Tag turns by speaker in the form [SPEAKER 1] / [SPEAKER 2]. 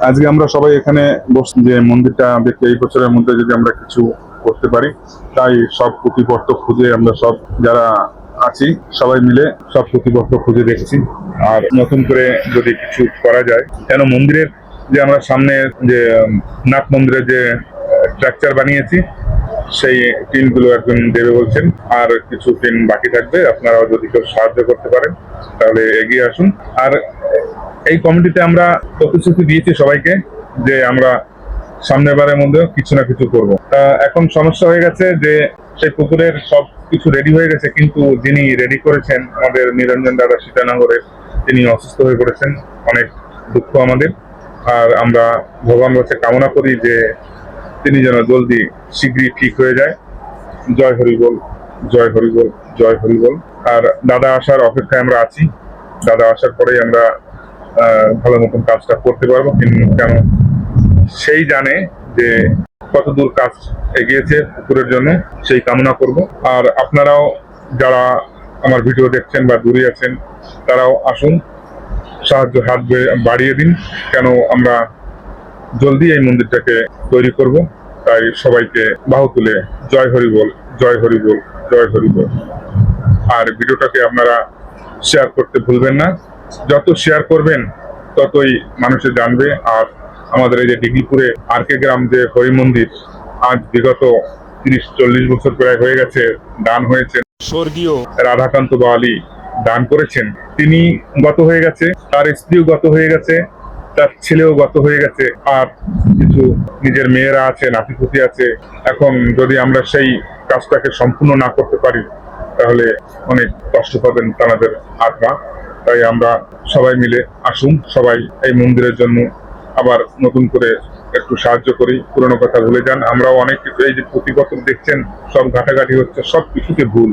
[SPEAKER 1] আজকে আমরা সবাই এখানে বসছি যে মন্দিরটা দেখে এই বছরের মধ্যে যদি আমরা কিছু করতে পারি, তাই সব পুঁথিপত্র খুঁজে আমরা সব যারা আছি সবাই মিলে সব পুঁথিপত্র খুঁজে দেখছি। আর নতুন করে যদি কিছু করা যায়, কেন মন্দিরের যে আমরা সামনে যে নাথ মন্দিরের যে স্ট্রাকচার বানিয়েছি, সেই টিনগুলো একজন দেবে বলছেন, আর কিছু টিন বাকি থাকবে। আপনারাও যদি কেউ সাহায্য করতে পারেন তাহলে এগিয়ে আসুন। আর এই কমিটিতে আমরা প্রতিশ্রুতি দিয়েছি সবাইকে যে আমরা সামনের বারের মধ্যে কিছু না কিছু করবো। এখন সমস্যা হয়ে গেছে যে সেই পুকুরের সব কিছু রেডি হয়ে গেছে, কিন্তু যিনি রেডি করেছেন আমাদের নিরঞ্জন দাদা সীতানগরের, তিনি অসুস্থ হয়ে পড়েছেন। অনেক দুঃখ আমাদের। আর আমরা ভগবানের কাছে কামনা করি যে তিনি যেন জলদি শীঘ্রই ঠিক হয়ে যায়। জয় হরি বল, জয় হরি বল, জয় হরি বল। আর দাদা আসার অপেক্ষায় আমরা আছি। দাদা আসার পরেই আমরা ভালো মতন কাজটা করতে পারবো। কিন্তু কেন সেই জানে যে কত দূর কাজ এগিয়েছে পুকুরের জন্য, সেই কামনা করব। আর আপনারাও যারা আমার ভিডিও দেখছেন বা দূরে আছেন, তারাও আসুন, সাহায্য হাত বাড়িয়ে দিন। কেন আমরা জলদি এই মন্দিরটাকে তৈরি করব। তাই সবাইকে বাহু তুলে জয় হরি বল, জয় হরি বল, জয় হরি বল। আর ভিডিওটাকে আপনারা শেয়ার করতে ভুলবেন না। যত শেয়ার করবেন ততই মানুষে জানবে। আর আমাদের এই যে ডিগ্রিপুরে আরকে গ্রাম যে হরি মন্দির, আজ বিগত 30-40 বছর প্রায় হয়ে গেছে দান হয়েছে। স্বর্গীয় রাধাকান্ত বাওয়ালি দান করেছেন। তিনি গত হয়ে গেছে, তার স্ত্রীও গত হয়ে গেছে, তার ছেলেও গত হয়ে গেছে, আর কিছু নিজের মেয়েরা আছে, নাতিপুতি আছে। এখন যদি আমরা সেই কাজটাকে সম্পূর্ণ না করতে পারি তাহলে অনেক কষ্ট পাবেন তাদের আত্মা। তাই আমরা সবাই মিলে আসুন, সবাই এই মন্দিরের জন্য আবার নতুন করে একটু সাহায্য করি। পুরোনো কথা ভুলে যান। আমরাও অনেক কিছু, এই যে পুঁথিপত্র দেখছেন সব ঘাটাঘাটি হচ্ছে, সব কিছুতে ভুল।